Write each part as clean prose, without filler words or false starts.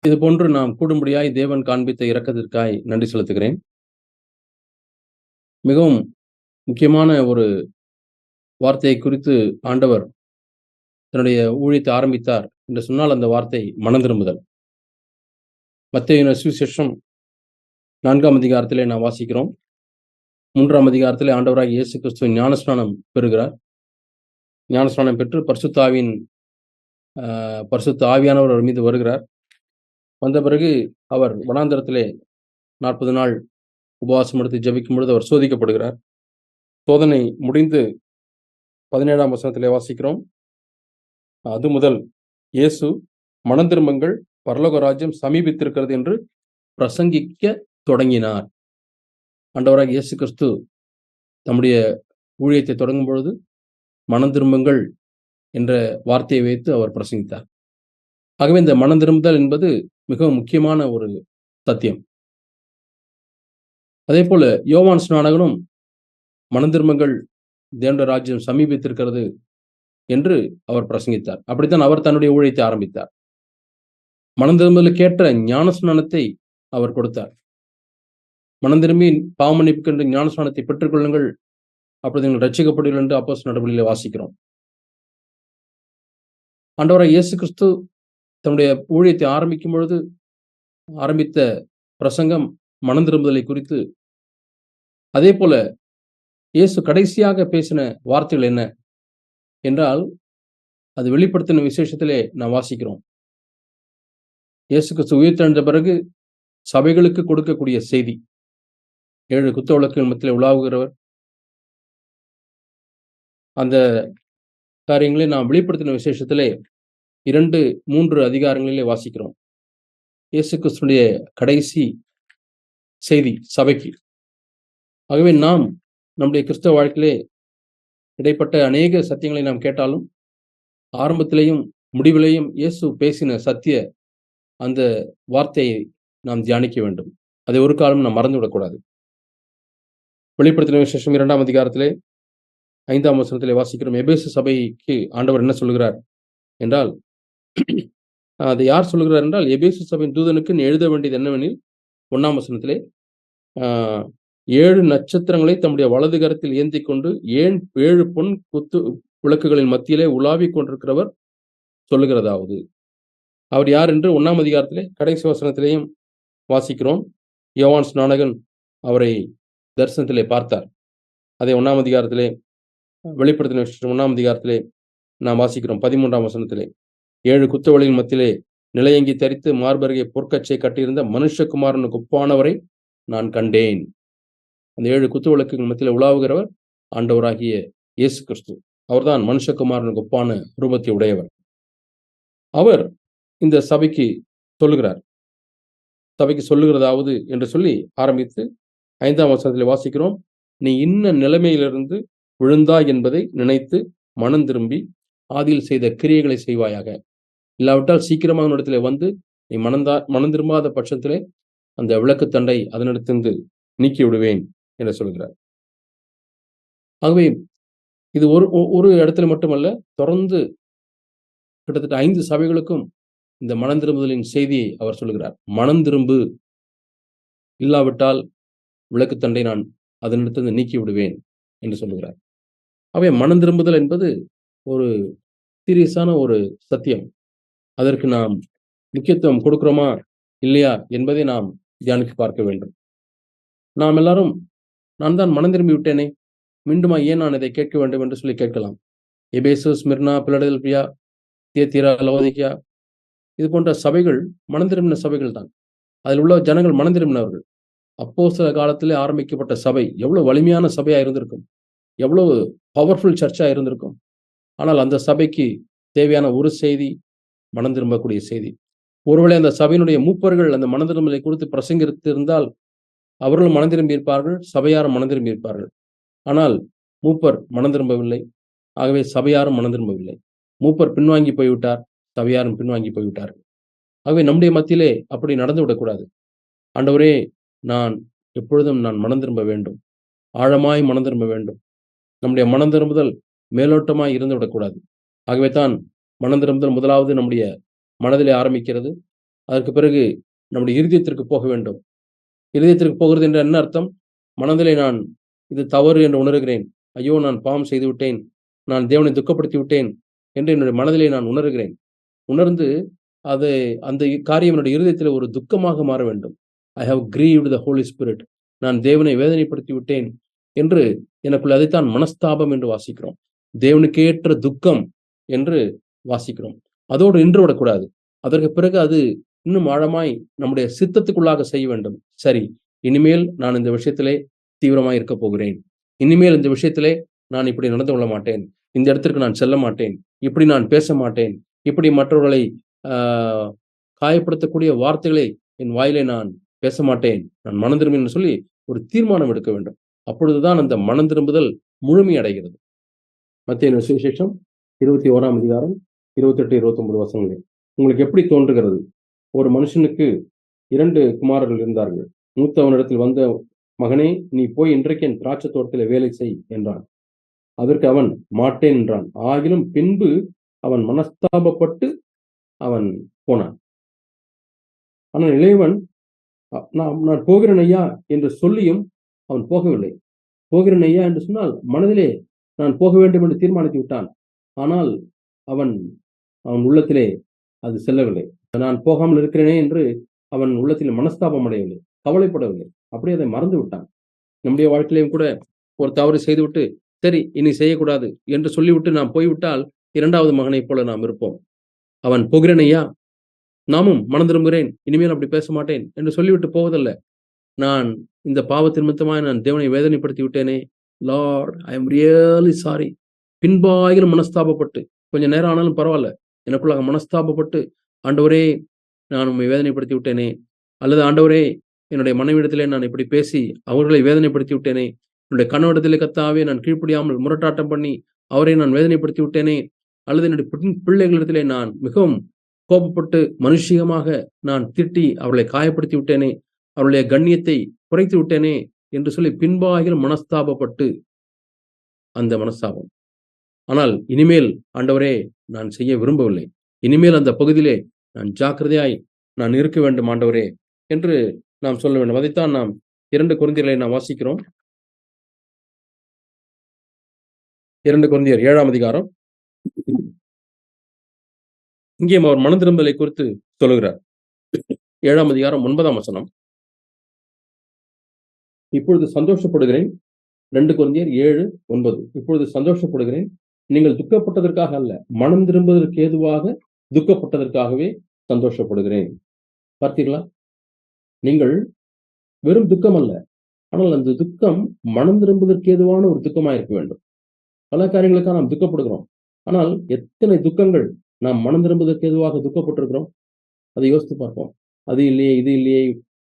இது போன்று நாம் கூடும்படியாய் தேவன் காண்பித்த இரக்கத்திற்காய் நன்றி செலுத்துகிறேன். மிகவும் முக்கியமான ஒரு வார்த்தையை குறித்து ஆண்டவர் தன்னுடைய ஊழியத்தை ஆரம்பித்தார் என்று சொன்னால் அந்த வார்த்தை மனம் திரும்புதல். மத்தேயு சுவிசேஷம் 4ஆம் அதிகாரத்திலே நாம் வாசிக்கிறோம். 3ஆம் அதிகாரத்திலே ஆண்டவராகிய இயேசு கிறிஸ்து ஞானஸ்நானம் பெறுகிறார். ஞானஸ்நானம் பெற்று பரிசுத்த ஆவியானவர் அவர் மீது வருகிறார். வந்த பிறகு அவர் வனாந்தரத்திலே 40 நாள் உபவாசம் எடுத்து ஜெபிக்கும் பொழுது அவர் சோதிக்கப்படுகிறார். சோதனை முடிந்து 17ஆம் வசனத்திலே வாசிக்கிறோம். அது முதல் இயேசு மனம் திரும்புங்கள், பரலோக ராஜ்யம் சமீபித்திருக்கிறது என்று பிரசங்கிக்க தொடங்கினார். ஆண்டவராகிய இயேசு கிறிஸ்து தம்முடைய ஊழியத்தை தொடங்கும் பொழுது மனம் திரும்புங்கள் என்ற வார்த்தையை வைத்து அவர் பிரசங்கித்தார். ஆகவே இந்த மனம் திரும்புதல் என்பது மிகவும் முக்கியமான ஒரு சத்தியம். அதே போல யோவான் ஸ்நானகனும் மனம் திரும்புங்கள், தேவனுடைய ராஜ்யம் சமீபித்திருக்கிறது என்று அவர் பிரசங்கித்தார். அப்படித்தான் அவர் தன்னுடைய ஊழியத்தை ஆரம்பித்தார். மனம் திரும்புதலுக்கேற்ற ஞானஸ்நானத்தை அவர் கொடுத்தார். மனம் திரும்பி பாவமன்னிப்புக்கு என்று ஞானஸ்நானத்தை பெற்றுக்கொள்ளுங்கள், அப்பொழுது நீங்கள் ரட்சிக்கப்படுவீர்கள் என்று அப்போஸ்தலர் நடபடிகளிலே வாசிக்கிறோம். ஆண்டவராகிய இயேசு கிறிஸ்து தன்னுடைய ஊழியத்தை ஆரம்பிக்கும் பொழுது ஆரம்பித்த பிரசங்கம் மனம் திரும்புதலை குறித்து. அதே போல இயேசு கடைசியாக பேசின வார்த்தைகள் என்ன என்றால், அது வெளிப்படுத்தின விசேஷத்திலே நாம் வாசிக்கிறோம். இயேசு கிறிஸ்து உயிர்த்தெழுந்த பிறகு சபைகளுக்கு கொடுக்கக்கூடிய செய்தி, 7 குத்து விளக்குகள் மத்தியிலே உலாவுகிறவர், அந்த காரியங்களை நாம் வெளிப்படுத்தின விசேஷத்திலே 2-3 அதிகாரங்களிலே வாசிக்கிறோம். இயேசு கிறிஸ்துடைய கடைசி செய்தி சபைக்கு. ஆகவே நாம் நம்முடைய கிறிஸ்தவ வாழ்க்கையிலே இடைப்பட்ட அநேக சத்தியங்களை நாம் கேட்டாலும் ஆரம்பத்திலேயும் முடிவிலேயும் இயேசு பேசின சத்திய அந்த வார்த்தையை நாம் தியானிக்க வேண்டும். அதை ஒரு காலம் நாம் மறந்துவிடக்கூடாது. வெளிப்படுத்தின விசேஷம் 2ஆம் அதிகாரத்திலே 5ஆம் வசனத்திலே வாசிக்கிறோம். எபேசு சபைக்கு ஆண்டவர் என்ன சொல்கிறார் என்றால், அதை யார் சொல்கிறார் என்றால், எபேசு சபையின் தூதனுக்கு நீ எழுத வேண்டியது என்னவெனில், 1ஆம் வசனத்திலே 7 நட்சத்திரங்களை தம்முடைய வலது கரத்தில் ஏந்தி கொண்டு 7 பொன் குத்து விளக்குகளின் மத்தியிலே உலாவிக் கொண்டிருக்கிறவர் சொல்லுகிறதாவது. அவர் யார் என்று 1ஆம் அதிகாரத்திலே கடைசி வசனத்திலேயும் வாசிக்கிறோம். யோவான் ஸ்நானகன் அவரை தரிசனத்திலே பார்த்தார். அதை 1ஆம் அதிகாரத்திலே வெளிப்படுத்தின 1ஆம் அதிகாரத்திலே நாம் வாசிக்கிறோம். 13ஆம் வசனத்திலே 7 குத்துவளியின் மத்தியிலே நிலையங்கி தரித்து மார்பருகே பொற்கச்சை கட்டியிருந்த மனுஷகுமாரனுக்கு ஒப்பானவரை நான் கண்டேன். அந்த 7 குத்து விளக்குகள் மத்தியிலே உலாவுகிறவர் ஆண்டவராகிய இயேசு கிறிஸ்து. அவர்தான் மனுஷகுமாரனுக்கு ஒப்பான ரூபத்தை உடையவர். அவர் இந்த சபைக்கு சொல்லுகிறதாவது என்று சொல்லி ஆரம்பித்து 5ஆம் வசனத்திலே வாசிக்கிறோம். நீ இன்ன நிலைமையிலிருந்து விழுந்தாய் என்பதை நினைத்து மனம் திரும்பி ஆதியில் செய்த கிரியைகளை செய்வாயாக. இல்லாவிட்டால் சீக்கிரமாக இடத்திலே வந்து நீ மனம் திரும்பாத பட்சத்திலே அந்த விளக்கு தண்டை அதனிடத்திலிருந்து நீக்கி விடுவேன் என்று சொல்கிறார். ஆகவே இது ஒரு இடத்துல மட்டுமல்ல, தொடர்ந்து கிட்டத்தட்ட 5 சபைகளுக்கும் இந்த மனம் திரும்புதலின் செய்தியை அவர் சொல்கிறார். மனம் திரும்பு, இல்லாவிட்டால் விளக்கு தண்டை நான் அதனிடத்திலிருந்து நீக்கி விடுவேன் என்று சொல்லுகிறார். ஆகவே மனம் திரும்புதல் என்பது ஒரு சீரியஸான ஒரு சத்தியம். அதற்கு நாம் முக்கியத்துவம் கொடுக்கிறோமா இல்லையா என்பதை நாம் தியானித்து பார்க்க வேண்டும். நாம் எல்லாரும், நான் தான் மனம் திரும்பி விட்டேனே, மீண்டுமா ஏன் நான் இதை கேட்க வேண்டும் என்று சொல்லி கேட்கலாம். எபேசு, ஸ்மிர்னா, பிலடெல்பியா, தியத்தீரா, லவோதிக்கா, இது போன்ற சபைகள் மனம் திரும்பின சபைகள் தான். அதில் உள்ள ஜனங்கள் மனம் திரும்பினவர்கள். அப்போஸ்தல காலத்திலே ஆரம்பிக்கப்பட்ட சபை எவ்வளவு வலிமையான சபையா இருந்திருக்கும், எவ்வளவு பவர்ஃபுல் சர்ச்சா இருந்திருக்கும். ஆனால் அந்த சபைக்கு தேவையான ஒரு செய்தி, மனம் திரும்பக்கூடிய செய்தி. ஒருவேளை அந்த சபையினுடைய மூப்பர்கள் அந்த மனம் திரும்பலை குறித்து பிரசங்கித்திருந்தால் அவர்களும் மனம் திரும்பி இருப்பார்கள், சபையாரும் மனம் திரும்பி இருப்பார்கள். ஆனால் மூப்பர் மனம் திரும்பவில்லை, ஆகவே சபையாரும் மனம் திரும்பவில்லை. மூப்பர் பின்வாங்கி போய்விட்டார், சபையாரும் பின்வாங்கி போய்விட்டார்கள். ஆகவே நம்முடைய மத்தியிலே அப்படி நடந்து விடக்கூடாது. ஆண்டவரே, நான் எப்பொழுதும் நான் மனம் திரும்ப வேண்டும், ஆழமாய் மனம் திரும்ப வேண்டும். நம்முடைய மனம் திரும்புதல் மேலோட்டமாய் இருந்து விடக்கூடாது. ஆகவே தான் மனம் திரும்புதல் முதலாவது நம்முடைய மனதிலே ஆரம்பிக்கிறது. அதற்கு பிறகு நம்முடைய இருதயத்திற்கு போக வேண்டும். இருதயத்திற்கு போகிறது என்ற என்ன அர்த்தம்? மனதிலே நான் இது தவறு என்று உணர்கிறேன். ஐயோ, நான் பாவம் செய்து விட்டேன், நான் தேவனை துக்கப்படுத்தி விட்டேன் என்று என்னுடைய மனதிலே நான் உணர்கிறேன். உணர்ந்து அது அந்த காரியம் என்னுடைய இருதயத்தில் ஒரு துக்கமாக மாற வேண்டும். I have grieved the Holy Spirit. நான் தேவனை வேதனைப்படுத்தி விட்டேன் என்று எனக்குள்ள, அதைத்தான் மனஸ்தாபம் என்று வாசிக்கிறோம். தேவனுக்கு ஏற்ற துக்கம் என்று வாசிக்கிறோம். அதோடு நின்று விடக்கூடாது. அதற்கு பிறகு அது இன்னும் ஆழமாய் நம்முடைய சித்தத்துக்குள்ளாக செய்ய வேண்டும். சரி, இனிமேல் நான் இந்த விஷயத்திலே தீவிரமாய் இருக்க போகிறேன். இனிமேல் இந்த விஷயத்திலே நான் இப்படி நடந்து கொள்ள மாட்டேன். இந்த இடத்திற்கு நான் செல்ல மாட்டேன். இப்படி நான் பேச மாட்டேன். இப்படி மற்றவர்களை காயப்படுத்தக்கூடிய வார்த்தைகளை என் வாயிலே நான் பேச மாட்டேன். நான் மனம் திரும்பினு சொல்லி ஒரு தீர்மானம் எடுக்க வேண்டும். அப்பொழுதுதான் அந்த மனம் திரும்புதல் முழுமை அடைகிறது. மத்தேயு சுவிசேஷம் 21ஆம் அதிகாரம் 28, 29 வசனங்களே. உங்களுக்கு எப்படி தோன்றுகிறது? ஒரு மனுஷனுக்கு 2 குமாரர்கள் இருந்தார்கள். மூத்தவனிடத்தில் வந்த, மகனே, நீ போய் இன்றைக்கு என் திராட்சை தோட்டத்திலே வேலை செய் என்றான். அதற்கு அவன் மாட்டேன் என்றான். ஆகிலும் பின்பு அவன் மனஸ்தாபப்பட்டு அவன் போனான். ஆனால் இளையவன், நான் போகிறேன் ஐயா என்று சொல்லியும் அவன் போகவில்லை. போகிறேன் ஐயா என்று சொன்னால் மனதிலே நான் போக வேண்டும் என்று தீர்மானித்து விட்டான். ஆனால் அவன் உள்ளத்திலே அது செல்லவில்லை. நான் போகாமல் இருக்கிறேனே என்று அவன் உள்ளத்தில் மனஸ்தாபம் அடையவில்லை, கவலைப்படவில்லை. அப்படியே அதை மறந்து விட்டான். நம்முடைய வாழ்க்கையிலையும் கூட ஒரு தவறு செய்துவிட்டு, சரி இனி செய்யக்கூடாது என்று சொல்லிவிட்டு நாம் போய்விட்டால் 2வது மகனைப் போல நாம் இருப்போம். அவன் போகிறேன் ஐயா, நாமும் மனம் திரும்புகிறேன், இனிமேல் அப்படி பேச மாட்டேன் என்று சொல்லிவிட்டு போவதல்ல. நான் இந்த பாவத்தின் நிமித்தமாய் நான் தேவனை வேதனைப்படுத்தி விட்டேனே, Lord I am really sorry. பின்பாகிலும் மனஸ்தாபப்பட்டு, கொஞ்சம் நேரம் ஆனாலும் பரவாயில்ல, எனக்குள்ளாக மனஸ்தாபப்பட்டு, ஆண்டவரே நான் உம்மை வேதனைப்படுத்தி விட்டேனே, அல்லது ஆண்டவரே என்னுடைய மனைவிடத்திலே நான் இப்படி பேசி அவர்களை வேதனைப்படுத்தி விட்டேனே, என்னுடைய கணவனிடத்திலே கர்த்தாவே நான் கீழ்ப்படியாமல் முரட்டாட்டம் பண்ணி அவரை நான் வேதனைப்படுத்தி விட்டேனே, அல்லது என்னுடைய பிள்ளைகளிடத்திலே நான் மிகவும் கோபப்பட்டு மனுஷிகமாக நான் திட்டி அவர்களை காயப்படுத்தி விட்டேனே, அவருடைய கண்ணியத்தை குறைத்து விட்டேனே என்று சொல்லி பின்பாகிலும் மனஸ்தாபப்பட்டு, அந்த மனஸ்தாபம். ஆனால் இனிமேல் ஆண்டவரே நான் செய்ய விரும்பவில்லை, இனிமேல் அந்த பகுதியிலே நான் ஜாக்கிரதையாய் நான் இருக்க வேண்டும் ஆண்டவரே என்று நாம் சொல்ல வேண்டும். அதைத்தான் நாம் 2 கொரிந்தியர்களை நாம் வாசிக்கிறோம். 2 கொரிந்தியர் 7ஆம் அதிகாரம். இங்கேயும் அவர் மனம் திரும்பலை குறித்து சொல்லுகிறார். 7ஆம் அதிகாரம் 9ஆம் வசனம். இப்பொழுது சந்தோஷப்படுகிறேன். 2 கொரிந்தியர் 7:9. இப்பொழுது சந்தோஷப்படுகிறேன், நீங்கள் துக்கப்பட்டதற்காக அல்ல, மனம் திரும்புவதற்கு ஏதுவாக துக்கப்பட்டதற்காகவே சந்தோஷப்படுகிறேன். பார்த்தீர்களா? நீங்கள் வெறும் துக்கம் அல்ல, ஆனால் அந்த துக்கம் மனம் திரும்புவதற்கு ஏதுவான ஒரு துக்கமாக இருக்க வேண்டும். பல காரியங்களுக்காக நாம் துக்கப்படுகிறோம். ஆனால் எத்தனை துக்கங்கள் நாம் மனம் திரும்புவதற்கு ஏதுவாக துக்கப்பட்டிருக்கிறோம், அதை யோசித்து பார்ப்போம். அது இல்லையே, இது இல்லையே,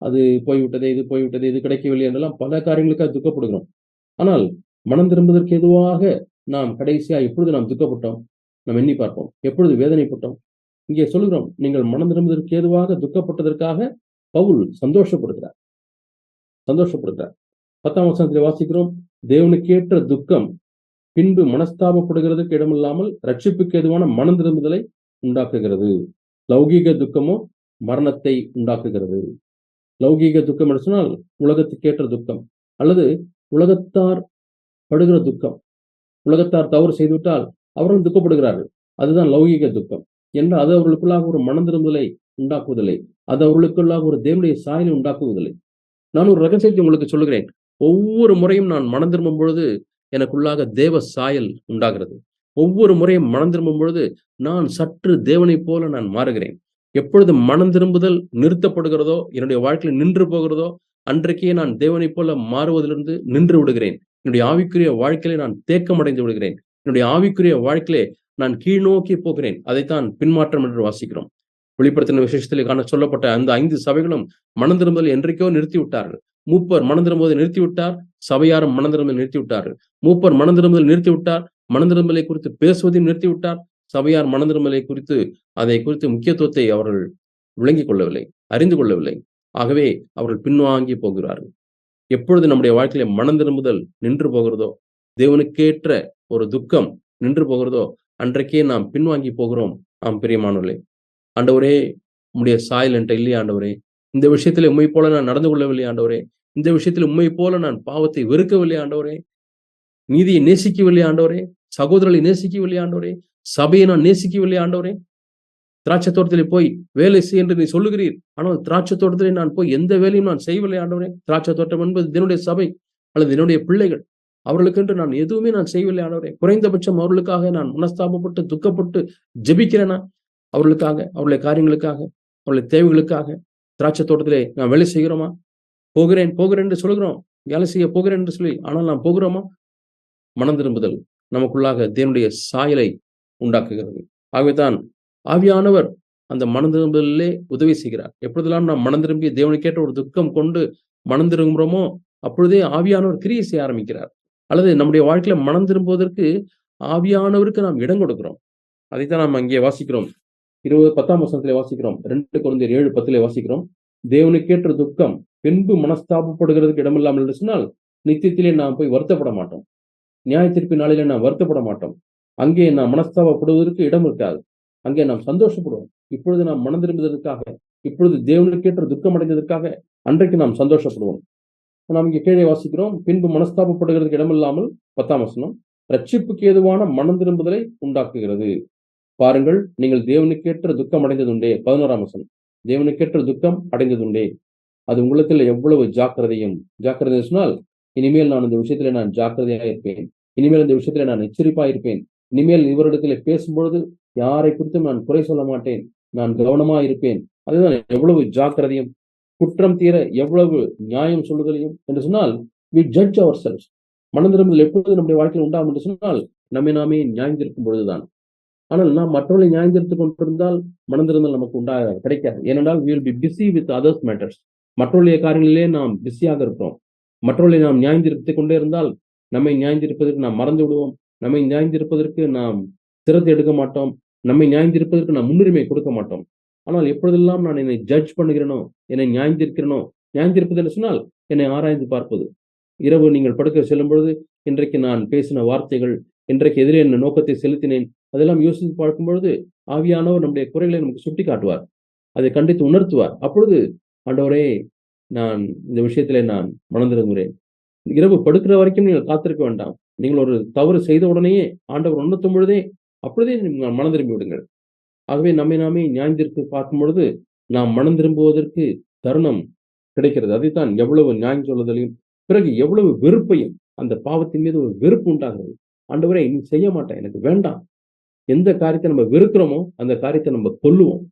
அது போய்விட்டதே, இது போய்விட்டது, இது கிடைக்கவில்லை என்றெல்லாம் பல காரியங்களுக்காக துக்கப்படுகிறோம். ஆனால் மனம் திரும்புவதற்கு எதுவாக நாம் கடைசியா எப்பொழுது நாம் துக்கப்பட்டோம், நாம் எண்ணி பார்ப்போம். எப்பொழுது வேதனைப்பட்டோம். இங்கே சொல்லுகிறோம், நீங்கள் மனம் திரும்புவதற்கு ஏதுவாக துக்கப்பட்டதற்காக பவுல் சந்தோஷப்படுகிறார். 10ஆம் வசனத்தில் வாசிக்கிறோம், தேவனுக்கேற்ற துக்கம் பின்பு மனஸ்தாபப்படுகிறதுக்கு இடமில்லாமல் ரட்சிப்புக்கு ஏதுவான மனம் திரும்புதலை உண்டாக்குகிறது. லௌகீக துக்கமோ மரணத்தை உண்டாக்குகிறது. லௌகீக துக்கம் என்று சொன்னால் உலகத்துக்கேற்ற துக்கம், அல்லது உலகத்தார் படுகிற துக்கம். உலகத்தார் தவறு செய்துவிட்டால் அவர்கள் துக்கப்படுகிறார்கள், அதுதான் லௌகீக துக்கம் என்று. அது அவர்களுக்குள்ளாக ஒரு மனம் திரும்புதலை உண்டாக்குவதில்லை, அது அவர்களுக்குள்ளாக ஒரு தேவனுடைய சாயலை உண்டாக்குவதில்லை. நான் ஒரு ரகசியத்தை உங்களுக்கு சொல்லுகிறேன். ஒவ்வொரு முறையும் நான் மனம் திரும்பும் பொழுது எனக்குள்ளாக தேவ சாயல் உண்டாகிறது. ஒவ்வொரு முறையும் மனம் திரும்பும் பொழுது நான் சற்று தேவனைப் போல நான் மாறுகிறேன். எப்பொழுது மனம் திரும்புதல் நிறுத்தப்படுகிறதோ, என்னுடைய வாழ்க்கையில் நின்று போகிறதோ, அன்றைக்கே நான் தேவனைப் போல மாறுவதிலிருந்து நின்று விடுகிறேன். என்னுடைய ஆவிக்குரிய வாழ்க்கையிலே நான் தேக்கம் அடைந்து விடுகிறேன். என்னுடைய ஆவிக்குரிய வாழ்க்கையிலே நான் கீழ் நோக்கி போகிறேன். அதைத்தான் பின்மாற்றம் என்று வாசிக்கிறோம். வெளிப்படுத்தின விசேஷத்திலே காண சொல்லப்பட்ட அந்த 5 சபைகளும் மனம் திரும்புதல் என்றைக்கோ நிறுத்தி விட்டார்கள். மூப்பர் மனம் திரும்புவதை நிறுத்திவிட்டார், சபையாரும் மனம் திரும்புதல் நிறுத்திவிட்டார்கள். மூப்பர் மனம் திரும்புதல் நிறுத்திவிட்டார், மனம் திரும்பலை குறித்து பேசுவதையும் நிறுத்திவிட்டார். சபையார் மனம் திரும்பலை குறித்து, அதை குறித்து முக்கியத்துவத்தை அவர்கள் விளங்கிக் கொள்ளவில்லை, அறிந்து கொள்ளவில்லை. ஆகவே அவர்கள் பின்வாங்கி போகிறார்கள். எப்பொழுது நம்முடைய வாழ்க்கையில மனம் திரும்புதல் நின்று போகிறதோ, தேவனுக்கேற்ற ஒரு துக்கம் நின்று போகிறதோ, அன்றைக்கே நாம் பின்வாங்கி போகிறோம். பிரியமானவர்களே, ஆண்டவரே உம்முடைய சாயல் என்கிட்ட இல்லையா ஆண்டவரே, இந்த விஷயத்துல உம்மை போல நான் நடந்து கொள்ளவில்லை ஆண்டவரே, இந்த விஷயத்தில் உம்மை போல நான் பாவத்தை வெறுக்கவில்லை ஆண்டவரே, நீதியை நேசிக்கவில்லை ஆண்டவரே, சகோதரர்களை நேசிக்கவில்லை ஆண்டவரே, சபையை நான் நேசிக்கவில்லை ஆண்டவரே. திராட்சை தோட்டத்திலே போய் வேலை செய் என்று நீ சொல்லுகிறீர், ஆனால் திராட்சை தோட்டத்திலே நான் போய் எந்த வேலையும் நான் செய்யவில்லை ஆண்டவரே. திராட்சை தோட்டம் என்பது என்னுடைய சபை அல்லது என்னுடைய பிள்ளைகள், அவர்களுக்கென்று நான் எதுவுமே நான் செய்யவில்லை ஆண்டவரே. குறைந்தபட்சம் அவர்களுக்காக நான் மனஸ்தாபப்பட்டு துக்கப்பட்டு ஜெபிக்கிறேனா, அவர்களுக்காக, அவருடைய காரியங்களுக்காக, அவருடைய தேவைகளுக்காக திராட்சை தோட்டத்திலே நான் வேலை செய்கிறோமா? போகிறேன் போகிறேன் என்று சொல்கிறோம், வேலை செய்ய போகிறேன் என்று சொல்லி, ஆனால் நாம் போகிறோமா? மனம் திரும்புதல் நமக்குள்ளாக தேவனுடைய சாயலை உண்டாக்குகிறது. ஆகவேதான் ஆவியானவர் அந்த மனம் திரும்புதலிலே உதவி செய்கிறார். எப்பொழுதெல்லாம் நாம் மனம் திரும்பி தேவனுக்கேற்ற ஒரு துக்கம் கொண்டு மனம் திரும்புகிறோமோ, அப்பொழுதே ஆவியானவர் கிரியை செய்ய ஆரம்பிக்கிறார். அல்லது நம்முடைய வாழ்க்கையில மனம் திரும்புவதற்கு ஆவியானவருக்கு நாம் இடம் கொடுக்கிறோம். அதைத்தான் நாம் அங்கே வாசிக்கிறோம். 10ஆம் வசனத்திலே வாசிக்கிறோம். 2 கொரிந்தியர் 7:10 வாசிக்கிறோம். தேவனுக்கேற்ற துக்கம் பின்பு மனஸ்தாபப்படுகிறதுக்கு இடமில்லாமல் என்று சொன்னால், நித்தியத்திலே நாம் போய் வருத்தப்பட மாட்டோம். நியாய தீர்ப்பு நாளிலே நாம் வருத்தப்பட மாட்டோம். அங்கே நாம் மனஸ்தாபப்படுவதற்கு இடம் இருக்காது. அங்கே நாம் சந்தோஷப்படுவோம். இப்பொழுது நாம் மனம் திரும்புவதற்காக, இப்பொழுது தேவனுக்கேற்ற துக்கம் அடைந்ததற்காக அன்றைக்கு நாம் சந்தோஷப்படுவோம். நாம் இங்கே கீழே வாசிக்கிறோம். பின்பு மனஸ்தாபப்படுகிறதுக்கு இடமில்லாமல் 10ஆம் வசனம், ரட்சிப்புக்கு ஏதுவான மனம் திரும்புதலை உண்டாக்குகிறது. பாருங்கள், நீங்கள் தேவனுக்கேற்ற துக்கம் அடைந்ததுண்டே. 11ஆம் வசனம், தேவனுக்கேற்ற துக்கம் அடைந்ததுண்டே. அது உள்ளத்தில் எவ்வளவு ஜாக்கிரதை சொன்னால், இனிமேல் நான் இந்த விஷயத்துல நான் ஜாக்கிரதையாக இருப்பேன், இனிமேல் இந்த விஷயத்துல நான் எச்சரிப்பா இருப்பேன், இனிமேல் இவரிடத்துல பேசும்பொழுது யாரை குறித்தும் நான் குறை சொல்ல மாட்டேன், நான் கவனமா இருப்பேன். அதுதான் எவ்வளவு ஜாக்கிரதையும், குற்றம் தீர எவ்வளவு நியாயம் சொல்லுதலையும் என்று சொன்னால், we judge ourselves. மனம் திரும்புதல் எப்பொழுது நம்முடைய வாழ்க்கையில் உண்டாகும் என்று சொன்னால், நம்மை நாமே நியாயந்திருக்கும் பொழுதுதான். ஆனால் நாம் மற்றவர்களை நியாயந்திருத்துக் கொண்டிருந்தால் மனம் திரும்புதல் நமக்கு கிடைக்காது. ஏனென்றால் we will be busy with others matters. மற்றவருடைய காரியங்களிலே நாம் பிஸியாக இருக்கிறோம். மற்றவர்களை நாம் நியாயந்திருத்திக் கொண்டே இருந்தால் நம்மை நியாயந்திருப்பதற்கு நாம் மறந்து விடுவோம். நம்மை நியாயந்திருப்பதற்கு நாம் சிரத்தை எடுக்க மாட்டோம். நம்மை நியாயந்திருப்பதற்கு நாம் முன்னுரிமை கொடுக்க மாட்டோம். ஆனால் எப்பொழுதெல்லாம் நான் என்னை ஜட்ஜ் பண்ணுகிறேனோ, என்னை நியாயந்திருக்கிறேனோ, நியாயந்திருப்பது என்று சொன்னால் என்னை ஆராய்ந்து பார்ப்பது. இரவு நீங்கள் படுக்க செல்லும் பொழுது, இன்றைக்கு நான் பேசின வார்த்தைகள், இன்றைக்கு எதிரே என்ன நோக்கத்தை செலுத்தினேன், அதெல்லாம் யோசித்து பார்க்கும் பொழுது ஆவியானவர் நம்முடைய குறைகளை நமக்கு சுட்டி காட்டுவார், அதை கண்டித்து உணர்த்துவார். அப்பொழுது ஆண்டவரே, நான் இந்த விஷயத்திலே நான் மனம் திரும்புகிறேன். இரவு படுக்கிற வரைக்கும் நீங்கள் காத்திருக்க வேண்டாம். நீங்கள் ஒரு தவறு செய்த உடனேயே ஆண்டவர் உணர்த்தும் பொழுதே அப்பொழுதே நீங்கள் மனம் திரும்பி விடுங்கள். ஆகவே நம்மை நாமே நியாயந்திருத்து பார்க்கும் பொழுது நாம் மனம் திரும்புவதற்கு தருணம் கிடைக்கிறது. அதைத்தான் எவ்வளவு நியாயம் சொல்லுதலையும், பிறகு எவ்வளவு வெறுப்பையும், அந்த பாவத்தின் மீது ஒரு வெறுப்பு உண்டாகிறது. ஆண்டவரே, நீ செய்ய மாட்டேன், எனக்கு வேண்டாம். எந்த காரியத்தை நம்ம வெறுக்கிறோமோ அந்த காரியத்தை நம்ம கொல்லுவோம்.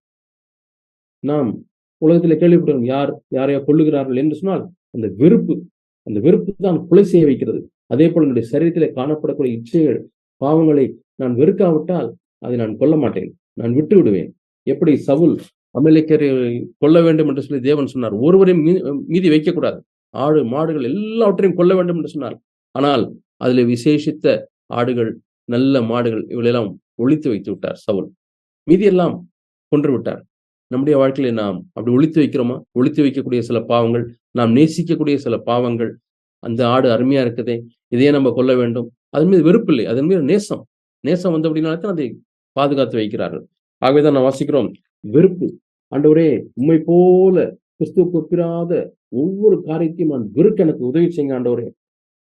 நாம் உலகத்தில் கேள்விப்படுறோம், யாரையா கொல்லுகிறார்கள் என்று சொன்னால் அந்த வெறுப்பு தான் கொலை செய்ய வைக்கிறது. அதே போல என்னுடைய சரீரத்திலே காணப்படக்கூடிய இச்சைகள், பாவங்களை நான் வெறுக்காவிட்டால் அதை நான் கொல்ல மாட்டேன், நான் விட்டு விடுவேன். எப்படி சவுல் அமலேக்கியரை கொல்ல வேண்டும் என்று சொல்லி தேவன் சொன்னார், ஒருவரையும் மீதி வைக்கக்கூடாது, ஆடு மாடுகள் எல்லாவற்றையும் கொல்ல வேண்டும் என்று சொன்னார். ஆனால் அதில் விசேஷித்த ஆடுகள், நல்ல மாடுகள், இவளெல்லாம் ஒழித்து வைத்து விட்டார் சவுல். மீதியெல்லாம் கொன்று விட்டார். நம்முடைய வாழ்க்கையில நாம் அப்படி ஒழித்து வைக்கிறோமா? ஒழித்து வைக்கக்கூடிய சில பாவங்கள், நாம் நேசிக்கக்கூடிய சில பாவங்கள், அந்த ஆடு அருமையா இருக்குதே, இதையே நம்ம கொல்ல வேண்டும், அதன் மீது வெறுப்பு இல்லை, அதன் மீது நேசம் வந்து அப்படின்னால்தான் அதை பாதுகாத்து வைக்கிறார்கள். ஆகவேதான் நான் வாசிக்கிறோம், வெறுப்பு. ஆண்டவரே, உம்மை போல கிறிஸ்துவுக்கு ஒப்பிராத ஒவ்வொரு காரியத்தையும் நான் வெறுக்க எனக்கு உதவி செய்யுங்க ஆண்டவரே.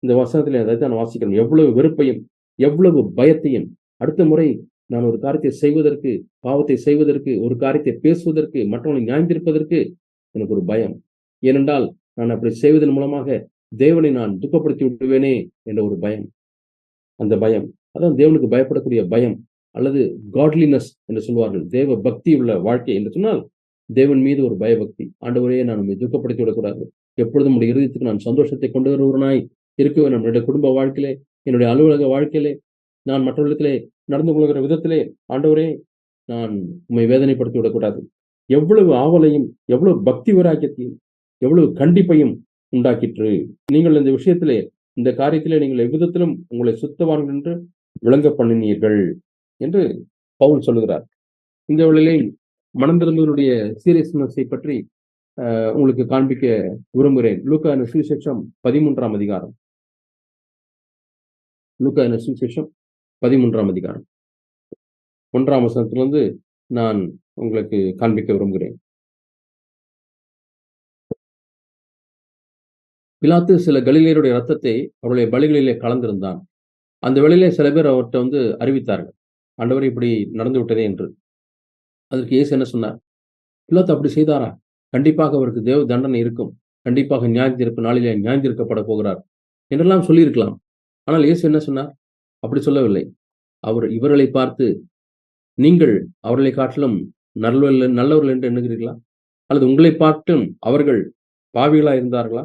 இந்த வசனத்திலே அதைத்தான் நான் வாசிக்கிறோம். எவ்வளவு வெறுப்பையும் எவ்வளவு பயத்தையும். அடுத்த முறை நான் ஒரு காரியத்தை செய்வதற்கு, பாவத்தை செய்வதற்கு, ஒரு காரியத்தை பேசுவதற்கு, மற்றவங்களை நியாயந்திருப்பதற்கு எனக்கு ஒரு பயம். ஏனென்றால் நான் அப்படி செய்வதன் மூலமாக தேவனை நான் துக்கப்படுத்தி விடுவேனே என்ற ஒரு பயம். அந்த பயம், அதான் தேவனுக்கு பயப்படக்கூடிய பயம், அல்லது காட்லினஸ் என்று சொல்வார்கள். தேவ பக்தி உள்ள வாழ்க்கை என்று சொன்னால் தேவன் மீது ஒரு பயபக்தி. ஆண்டவரையே, நான் உண்மை துக்கப்படுத்தி விடக்கூடாது, எப்பொழுதும் உடைய இருதயத்துக்கு நான் சந்தோஷத்தை கொண்டு வருவனாய் இருக்குவேன். நம்முடைய குடும்ப வாழ்க்கையிலே, என்னுடைய அலுவலக வாழ்க்கையிலே, நான் மற்றவர்களிடத்திலே நடந்து கொள்கிற விதத்திலே, ஆண்டவரே, நான் உண்மை வேதனைப்படுத்தி விடக்கூடாது. எவ்வளவு ஆவலையும், எவ்வளவு பக்தி வைராக்கியத்தையும், எவ்வளவு கண்டிப்பையும் உண்டாக்கிற்று. நீங்கள் இந்த விஷயத்திலே, இந்த காரியத்திலே நீங்கள் எவ்விதத்திலும் உங்களை சுத்தவான்கள் என்று விளங்க பண்ணினீர்கள் என்று பவுல் சொல்லுகிறார். இந்த வேளையிலே மனம் திரும்புதலுடைய சீரியஸ்னஸை பற்றி உங்களுக்கு காண்பிக்க விரும்புகிறேன். லூக்கா சுவிசேஷம் 13ஆம் அதிகாரம். லூக்கா சுவிசேஷம் 13ஆம் அதிகாரம் 1ஆம் வசனத்திலிருந்து நான் உங்களுக்கு காண்பிக்க விரும்புகிறேன். பிலாத்து சில கலிலேயருடைய இரத்தத்தை அவருடைய பலிகளிலே கலந்திருந்தான். அந்த வேளையிலே சில பேர் அவர்ட்ட அறிவித்தார்கள். ஆண்டவரே, இப்படி நடந்து விட்டதே என்று. அதற்கு இயேசு என்ன சொன்னார்? பிலாத்து அப்படி செய்தாரா? கண்டிப்பாக அவருக்கு தேவ தண்டனை இருக்கும். கண்டிப்பாக நியாயத்தீர்ப்பு நாளிலே நியாயந்தீர்க்கப்படப் போகிறார் என்றெல்லாம் சொல்லியிருக்கலாம். ஆனால் இயேசு என்ன சொன்னார்? அப்படி சொல்லவில்லை. அவர் இவர்களை பார்த்து, நீங்கள் அவர்களை காட்டிலும் நல்லவர்கள் என்று எண்ணுகிறீர்களா? அல்லது உங்களை பார்த்தும் அவர்கள் பாவிகளா இருந்தார்களா?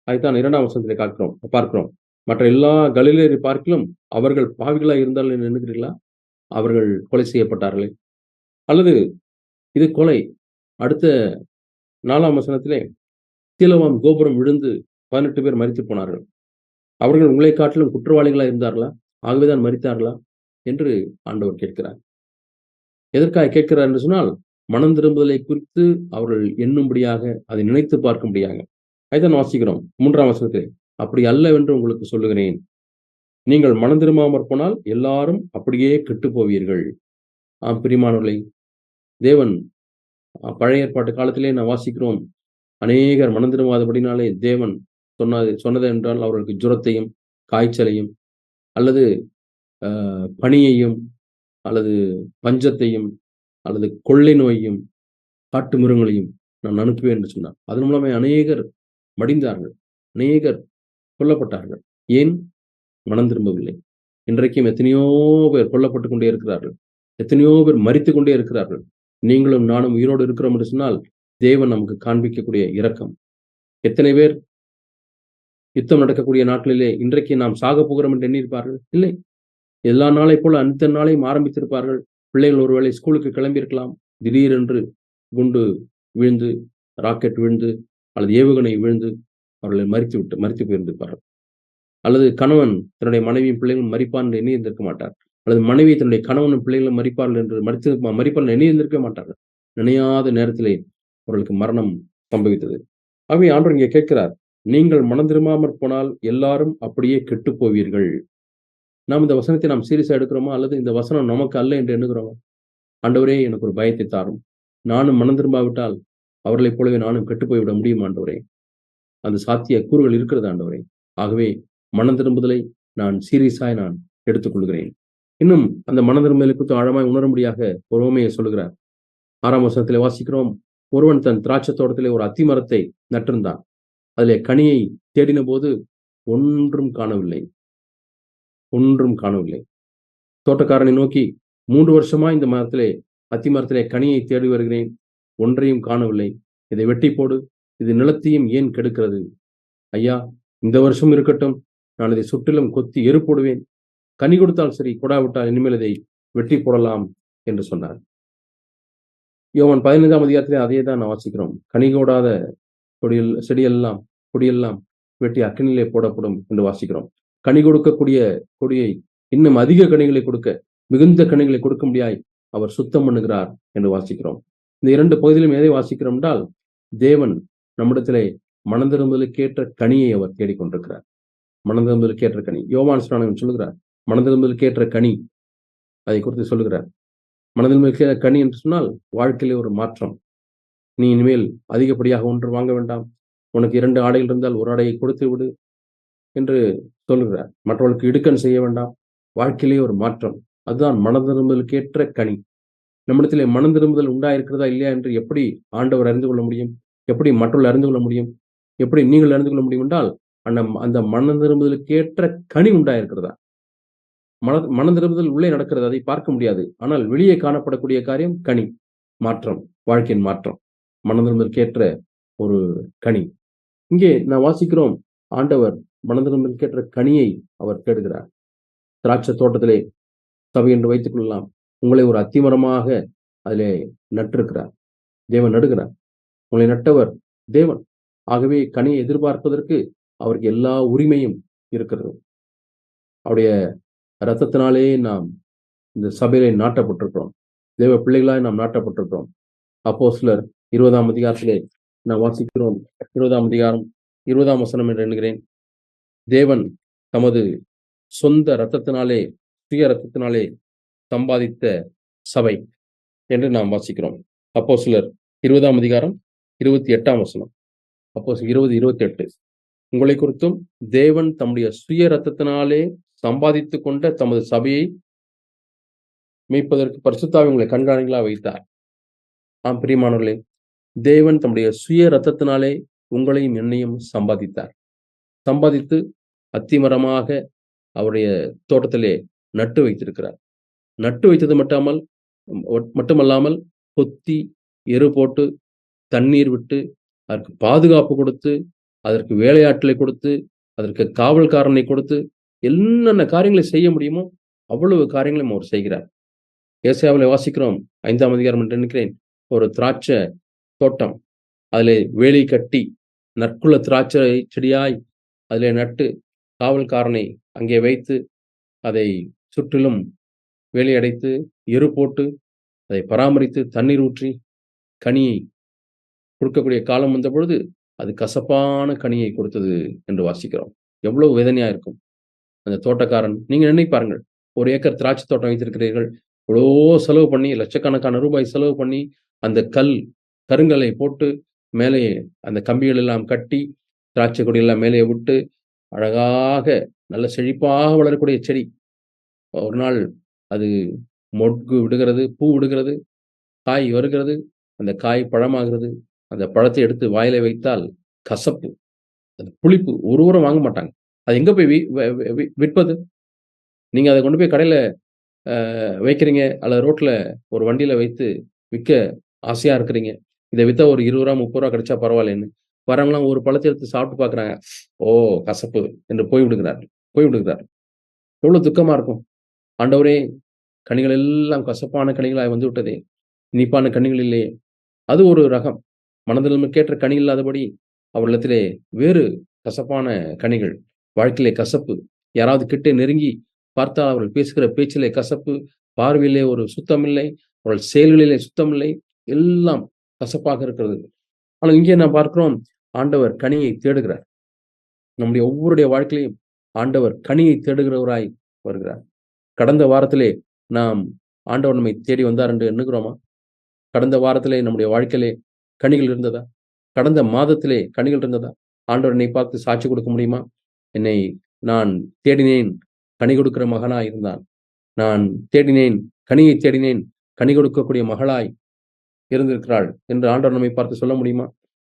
அதைத்தான் 2ஆம் வசனத்திலே பார்க்கிறோம். மற்ற எல்லா கலிலேயரை பார்க்கிலும் அவர்கள் பாவிகளா இருந்தார்கள் என்று எண்ணுகிறீர்களா? அவர்கள் கொலை செய்யப்பட்டார்களே. அல்லது இது கொலை. அடுத்த 4ஆம் வசனத்திலே சீலோவாம் கோபுரம் விழுந்து 18 பேர் மரித்துப் போனார்கள். அவர்கள் உங்களை காட்டிலும் குற்றவாளிகளா இருந்தார்களா? ஆகவேதான் மரித்தார்களா? என்று ஆண்டவர் கேட்கிறார். எதற்காக கேட்கிறார் என்று சொன்னால், மனம் திரும்புதலை குறித்து அவர்கள் எண்ணும்படியாக, அதை நினைத்து பார்க்கும்படியாக. அதைத்தான் வாசிக்கிறோம் 3ஆம் வசனத்திலே. அப்படி அல்லவென்று உங்களுக்கு சொல்லுகிறேன். நீங்கள் மனம் திரும்பாமற் போனால் எல்லாரும் அப்படியே கெட்டுப் போவீர்கள். பிரியமானவர்களே, தேவன் பழைய ஏற்பாட்டு காலத்திலே நாம் வாசிக்கிறோம். அநேகர் மனம் திரும்பாதபடினாலே தேவன் சொன்னது என்றால் அவர்களுக்கு ஜுரத்தையும், காய்ச்சலையும், அல்லது பனியையும், அல்லது பஞ்சத்தையும், அல்லது கொள்ளை நோயையும், காட்டு மிருகங்களையும் நான் அனுப்புவேன் என்று சொன்னார். அதன் மூலமே அநேகர் மடிந்தார்கள், அநேகர் கொல்லப்பட்டார்கள். ஏன்? மனம் திரும்பவில்லை. இன்றைக்கும் எத்தனையோ பேர் கொல்லப்பட்டுக் கொண்டே இருக்கிறார்கள். எத்தனையோ பேர் மரித்துக் கொண்டே இருக்கிறார்கள். நீங்களும் நானும் உயிரோடு இருக்கிறோம் என்று சொன்னால் தேவன் நமக்கு காண்பிக்கக்கூடிய இரக்கம். எத்தனை பேர் யுத்தம் நடக்கக்கூடிய நாட்களிலே இன்றைக்கு நாம் சாக போகிறோம் என்று எண்ணியிருப்பார்கள்? இல்லை. எல்லா நாளை போல அனைத்து நாளையும் ஆரம்பித்திருப்பார்கள். பிள்ளைகள் ஒருவேளை ஸ்கூலுக்கு கிளம்பியிருக்கலாம். திடீரென்று குண்டு விழுந்து, ராக்கெட் விழுந்து, அல்லது ஏவுகணை விழுந்து அவர்களை மரித்து போயிருந்திருப்பார்கள். அல்லது கணவன் தன்னுடைய மனைவியும் பிள்ளைகளும் மரிப்பான் என்று எண்ணியிருந்திருக்க மாட்டார். அல்லது மனைவி தன்னுடைய கணவனும் பிள்ளைகளும் மரிப்பார்கள் என்று மரிப்பால் எண்ணியிருந்திருக்க மாட்டார்கள். நினையாத நேரத்திலே அவர்களுக்கு மரணம் சம்பவித்தது. ஆகவே ஆண்டவர் இங்கே கேட்கிறார், நீங்கள் மனம் திரும்பாமற் போனால் எல்லாரும் அப்படியே கெட்டு போவீர்கள். நாம் இந்த வசனத்தை நாம் சீரியஸா எடுக்கிறோமா? அல்லது இந்த வசனம் நமக்கு அல்ல என்று எண்ணுகிறோமா? ஆண்டவரே, எனக்கு ஒரு பயத்தை தாரும். நானும் மனம் திரும்பாவிட்டால் அவர்களைப் போலவே நானும் கெட்டு போய்விட முடியும் ஆண்டவரே. அந்த சாத்திய கூறுகள் இருக்கிறது ஆண்டவரே. ஆகவே மனம் திரும்புதலை நான் சீரியஸாய் நான் எடுத்துக்கொள்கிறேன். இன்னும் அந்த மனம் திரும்புதலை குறித்து ஆழமாய் உணரும்படியாக ஒரு உவமையை சொல்லுகிறார். 6ஆம் வசனத்திலே வாசிக்கிறோம். ஒருவன் தன் திராட்சை தோட்டத்திலே ஒரு அத்தி மரத்தை நட்டிருந்தான். அதிலே கனியை தேடின போது ஒன்றும் காணவில்லை. தோட்டக்காரனை நோக்கி, 3 வருஷமா இந்த அத்தி மரத்திலே கனியை தேடி வருகிறேன், ஒன்றையும் காணவில்லை. இதை வெட்டி போடு, இது நிலத்தையும் ஏன் கெடுக்கிறது? ஐயா, இந்த வருஷம் இருக்கட்டும், நான் இதை சுற்றிலும் கொத்தி எரு போடுவேன். கனி கொடுத்தால் சரி, கொடாவிட்டால் இனிமேல் இதை வெட்டி போடலாம் என்று சொன்னார். யோவான் 15ஆம் அதிகாரத்திலே அதே தான் நான் வாசிக்கிறோம். கனி கூடாத கொடியெல்லாம் வெட்டி அக்கினிலே போடப்படும் என்று வாசிக்கிறோம். கனி கொடுக்கக்கூடிய கொடியை இன்னும் அதிக கனிகளை கொடுக்க, மிகுந்த கனிகளை கொடுக்க முடியாய் அவர் சுத்தம் பண்ணுகிறார் என்று வாசிக்கிறோம். இந்த 2 பகுதியிலும் எதை வாசிக்கிறோம் என்றால், தேவன் நம்மிடத்திலே மனம் திரும்புதலுக்கேற்ற கனியை அவர் தேடிக்கொண்டிருக்கிறார். மனம் திரும்புதலுக்கேற்ற கனி. யோவான் ஸ்நானகன் சொல்லுகிறார், மனம் திரும்புதலுக்கேற்ற கனி, அதை குறித்து சொல்லுகிறார். மனம் திரும்புதலுக்கேற்ற கனி என்று சொன்னால் வாழ்க்கையிலே ஒரு மாற்றம். நீ இனிமேல் அதிகப்படியாக ஒன்று வாங்க வேண்டாம், உனக்கு 2 ஆடைகள் இருந்தால் ஒரு ஆடையை கொடுத்து விடு என்று சொல்லுகிறார். மற்றவர்களுக்கு இடுக்கண் செய்ய வேண்டாம். வாழ்க்கையிலே ஒரு மாற்றம். அதுதான் மனம் திரும்புதலுக்கேற்ற கனி. நம்மிடத்திலே மனம் திரும்புதல் உண்டாயிருக்கிறதா இல்லையா என்று எப்படி ஆண்டவர் அறிந்து கொள்ள முடியும்? எப்படி மற்றவர்கள் அறிந்து கொள்ள முடியும்? எப்படி நீங்கள் அறிந்து கொள்ள முடியும் என்றால், அந்த மனம் திரும்புதலுக்கேற்ற கனி உண்டாயிருக்கிறதா? மனம் திரும்புதல் உள்ளே நடக்கிறது, அதை பார்க்க முடியாது. ஆனால் வெளியே காணப்படக்கூடிய காரியம் கனி, மாற்றம், வாழ்க்கையின் மாற்றம், மனம் திரும்புதலுக்கேற்ற ஒரு கனி. இங்கே நான் வாசிக்கிறோம், ஆண்டவர் மனம் திரும்புதலுக்கேற்ற கனியை அவர் தேடுகிறார். திராட்சை தோட்டத்திலே சபை என்று வைத்துக் கொள்ளலாம். உங்களை ஒரு அத்திமரமாக அதிலே நட்டிருக்கிறார். தேவன் நடுகிறார். உங்களை நட்டவர் தேவன். ஆகவே கனியை எதிர்பார்ப்பதற்கு அவருக்கு எல்லா உரிமையும் இருக்கிறது. அவருடைய இரத்தத்தினாலே நாம் இந்த சபையிலே நாட்டப்பட்டிருக்கிறோம். தேவ பிள்ளைகளாய் நாம் நாட்டப்பட்டிருக்கிறோம். அப்போஸ்தலர் 20ஆம் அதிகாரத்திலே நாம் வாசிக்கிறோம். 20ஆம் அதிகாரம் 20ஆம் வசனம் என்று எண்ணுகிறேன். தேவன் தமது சொந்த இரத்தத்தினாலே, சுய இரத்தத்தினாலே சம்பாதித்த சபை. என்று நாம் வாசிக்கிறோம். அப்போஸ்தலர் 20ஆம் அதிகாரம் 28ஆம் வசனம். அப்போஸ்தலர் 20:28. உங்களை குறித்தும் தேவன் தம்முடைய சுய ரத்தத்தினாலே சம்பாதித்துக் கொண்ட தமது சபையை மீட்பதற்கு பரிசுத்தாவி உங்களை கண்காணிகளா வைத்தார். ஆம் பிரியமானவர்களே, தேவன் தம்முடைய சுய ரத்தத்தினாலே உங்களையும் என்னையும் சம்பாதித்தார். சம்பாதித்து அத்திமரமாக அவருடைய தோட்டத்திலே நட்டு வைத்திருக்கிறார். நட்டு வைத்தது மட்டுமல்லாமல் கொத்தி, எரு போட்டு, தண்ணீர் விட்டு, அதற்கு பாதுகாப்பு கொடுத்து, அதற்கு வேலையாட்களை கொடுத்து, அதற்கு காவல்காரனை கொடுத்து, என்னென்ன காரியங்களை செய்ய முடியுமோ அவ்வளவு காரியங்களையும் அவர் செய்கிறார். ஏசாயாவிலே வாசிக்கிறோம் 5ஆம் அதிகாரம் என்று நினைக்கிறேன். ஒரு திராட்சை தோட்டம், அதிலே வேலி கட்டி, நற்குல திராட்சை செடியாய் அதிலே நட்டு, காவல்காரனை அங்கே வைத்து, அதை சுற்றிலும் வேலி அடைத்து, எரு போட்டு, அதை பராமரித்து, தண்ணீர் ஊற்றி, கனியை கொடுக்கக்கூடிய காலம் வந்த பொழுது அது கசப்பான கனியை கொடுத்தது என்று வாசிக்கிறோம். எவ்வளவு வேதனையா இருக்கும் அந்த தோட்டக்காரன். நீங்க நினைத்து பாருங்கள், 1 ஏக்கர் திராட்சை தோட்டம் வைத்திருக்கிறீர்கள். இவ்வளோ செலவு பண்ணி, லட்சக்கணக்கான ரூபாய் செலவு பண்ணி, அந்த கருங்கல்லை போட்டு, மேலே அந்த கம்பிகள் எல்லாம் கட்டி, திராட்சை கொடியெல்லாம் மேலே விட்டு, அழகாக நல்ல செழிப்பாக வளரக்கூடிய செடி. ஒரு நாள் அது மொட்டு விடுகிறது, பூ விடுகிறது, காய் வருகிறது, அந்த காய் பழமாகிறது. அந்த பழத்தை எடுத்து வாயில வைத்தால் கசப்பு, அது புளிப்பு, ஒருவரும் வாங்க மாட்டாங்க. அது எங்க போய் விற்பது? நீங்க அதை கொண்டு போய் கடையில வைக்கிறீங்க, அல்லது ரோட்ல ஒரு வண்டியில வைத்து விற்க ஆசையா இருக்கிறீங்க. இதை வித்தா ஒரு 20 ரூபா 30 ரூபா கிடைச்சா பரவாயில்லன்னு வரவங்களாம் ஒரு பழத்தை எடுத்து சாப்பிட்டு பார்க்குறாங்க. ஓ கசப்பு என்று போய்விடுகிறார்கள். எவ்வளவு துக்கமா இருக்கும். ஆண்டவரே, கனிகள் எல்லாம் கசப்பான கனிகளாய் வந்து விட்டதே, இனிப்பான கனிகள் இல்லையே. அது ஒரு ரகம். மனதிற்கேற்ற கனி இல்லாதபடி அவர்களிடத்திலே வேறு கசப்பான கனிகள், வாழ்க்கையிலே கசப்பு. யாராவது கிட்டே நெருங்கி பார்த்தால் அவர்கள் பேசுகிற பேச்சிலே கசப்பு, பார்வையிலே ஒரு சுத்தமில்லை, அவர்கள் செயல்களிலே சுத்தமில்லை, எல்லாம் கசப்பாக இருக்கிறது. ஆனால் இங்கே நாம் பார்க்கிறோம், ஆண்டவர் கனியை தேடுகிறார். நம்முடைய ஒவ்வொருடைய வாழ்க்கையிலையும் ஆண்டவர் கனியை தேடுகிறவராய் வருகிறார். கடந்த வாரத்திலே நாம் ஆண்டவர் நம்மை தேடி வந்தார் என்று எண்ணுகிறோமா? கடந்த வாரத்திலே நம்முடைய வாழ்க்கையிலே கனிகள் இருந்ததா? கடந்த மாதத்திலே கனிகள் இருந்ததா? ஆண்டவர் என்னை பார்த்து சாட்சி கொடுக்க முடியுமா? என்னை நான் தேடினேன், கனி கொடுக்கிற மகனாய் இருந்தான். நான் தேடினேன், கனியை தேடினேன், கனி கொடுக்கக்கூடிய மகளாய் இருந்திருக்கிறாள் என்று ஆண்டவர் நம்மை பார்த்து சொல்ல முடியுமா?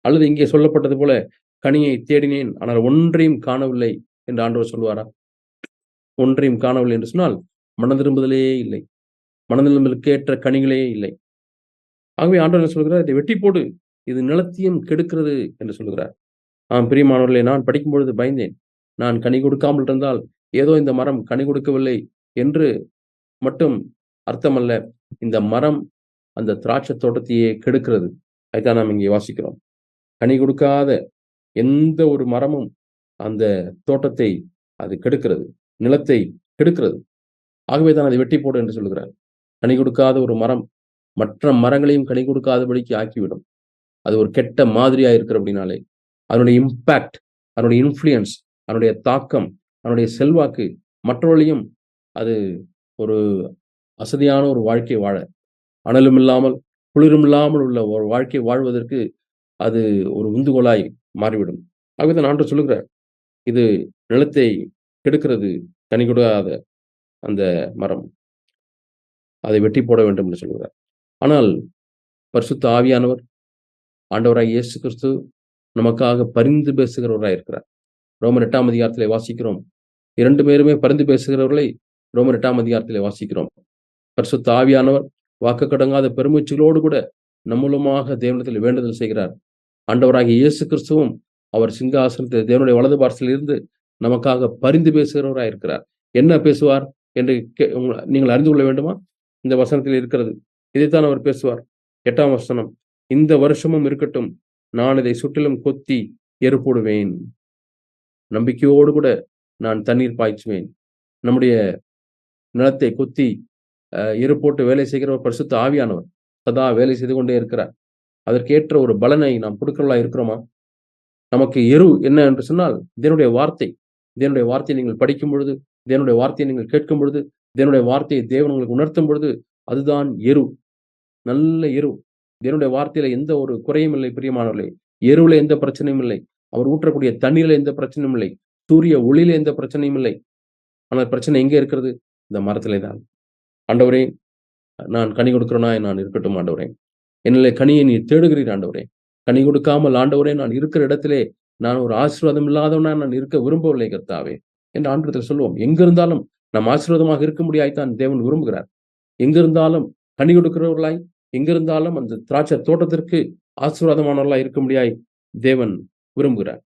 அல்லது இங்கே சொல்லப்பட்டது போல கனியை தேடினேன், ஆனால் ஒன்றையும் காணவில்லை என்று ஆண்டவர் சொல்வாரா? ஒன்றையும் காணவில்லை என்று சொன்னால் மனதிரும்புதலே இல்லை, மனதிரும்பலுக்கு ஏற்ற கனிகளே இல்லை. ஆகவே ஆண்டவர் சொல்கிறார், இதை வெட்டி போடு, இது நிலத்தையும் கெடுக்கிறது என்று சொல்கிறார். பிரியமானவர்களே, நான் படிக்கும் பொழுது பயந்தேன். நான் கனி கொடுக்காமல் இருந்தால் ஏதோ இந்த மரம் கனி கொடுக்கவில்லை என்று மட்டும் அர்த்தமல்ல, இந்த மரம் அந்த திராட்சை தோட்டத்தையே கெடுக்கிறது. அதுதான் நாம் இங்கே வாசிக்கிறோம். கனி கொடுக்காத எந்த ஒரு மரமும் அந்த தோட்டத்தை அது கெடுக்கிறது, நிலத்தை கெடுக்கிறது. ஆகவே தான் அதை வெட்டி போடு என்று சொல்கிறார். கனி கொடுக்காத ஒரு மரம் மற்ற மரங்களையும் கனி கொடுக்காதபடிக்கு ஆக்கிவிடும். அது ஒரு கெட்ட மாதிரியா இருக்கிற அப்படின்னாலே அதனுடைய இம்பாக்ட், அதனுடைய இன்ஃப்ளூயன்ஸ், அதனுடைய தாக்கம், அதனுடைய செல்வாக்கு மற்றவர்களையும் அது ஒரு அசதியான ஒரு வாழ்க்கை வாழ, அனலும் இல்லாமல் குளிரும் இல்லாமல் உள்ள ஒரு வாழ்க்கை வாழ்வதற்கு அது ஒரு உந்துகோலாய் மாறிவிடும். ஆகவே ஆண்டவர் சொல்லுகிறார், இது நிலத்தை கெடுக்கிறது, கனி கொடுக்காத அந்த மரம், அதை வெட்டி போட வேண்டும் என்று சொல்கிறார். ஆனால் பரிசுத்த ஆவியானவர், ஆண்டவராய் இயேசு கிறிஸ்து நமக்காக பரிந்து பேசுகிறவராய் இருக்கிறார். ரோமர் 8ஆம் அதிகாரத்திலே வாசிக்கிறோம். 2 பேருமே பரிந்து பேசுகிறவர்களை ரோமர் 8ஆம் அதிகாரத்திலே வாசிக்கிறோம். பரிசுத்த ஆவியானவர் வாக்கு கடங்காத பெருமூச்சுகளோடு கூட நம்மூலமாக தேவனிடத்தில் வேண்டுதல் செய்கிறார். ஆண்டவராகிய இயேசு கிறிஸ்துவும் அவர் சிங்காசனத்தில் தேவனுடைய வலது பார்சலில் இருந்து நமக்காக பரிந்து பேசுகிறவராய் இருக்கிறார். என்ன பேசுவார் என்று நீங்கள் அறிந்து கொள்ள வேண்டுமா? இந்த வசனத்தில் இருக்கிறது. இதைத்தான் அவர் பேசுவார். 8ஆம் வசனம், இந்த வருஷமும் இருக்கட்டும், நான் இதை சுற்றிலும் கொத்தி எரு போடுவேன், நம்பிக்கையோடு கூட நான் தண்ணீர் பாய்ச்சுவேன். நம்முடைய நிலத்தை கொத்தி எரு போட்டு வேலை செய்கிற ஒரு பரிசுத்த ஆவியானவர் சதா வேலை செய்து கொண்டே இருக்கிறார். அதற்கேற்ற ஒரு பலனை நாம் கொடுக்கிறவர்களா இருக்கிறோமா? நமக்கு எரு என்ன என்று சொன்னால் தேவனுடைய வார்த்தை. தேவனுடைய வார்த்தையை நீங்கள் படிக்கும் பொழுது, தேவனுடைய வார்த்தையை நீங்கள் கேட்கும் பொழுது, தேவனுடைய வார்த்தையை தேவன் உங்களுக்கு உணர்த்தும் பொழுது, அதுதான் எரு. நல்ல எரு. தேவனுடைய வார்த்தையில எந்த ஒரு குறையும் இல்லை பிரியமானவர்களே. எருவுல எந்த பிரச்சனையும் இல்லை. அவர் ஊற்றக்கூடிய தண்ணீர்ல எந்த பிரச்சனையும் இல்லை. சூரிய ஒளியில எந்த பிரச்சனையும் இல்லை. ஆனால் பிரச்சனை எங்கே இருக்கிறது? இந்த மரத்திலே தான். ஆண்டவரே, நான் கனி கொடுக்கிறவனாய் நான் இருக்கட்டும் ஆண்டவரே. என்னிலே கனியை நீர் தேடுகிறீர் ஆண்டவரே. கனி கொடுக்காமல் ஆண்டவரே நான் இருக்கிற இடத்திலே நான் ஒரு ஆசீர்வாதம் இல்லாதவனா நான் இருக்க விரும்பவில்லை கர்த்தாவே என்று ஆண்டவரிடத்தில் சொல்லுவோம். எங்கிருந்தாலும் நாம் ஆசீர்வாதமாக இருக்க முடியாய்த்தான் தேவன் விரும்புகிறார். எங்கிருந்தாலும் கனி கொடுக்கிறவர்களாய், எங்கிருந்தாலும் அந்த திராட்சை தோட்டத்திற்கு ஆசீர்வாதமானவர்களாய் இருக்க முடியாய் தேவன் விரும்புகிறார்.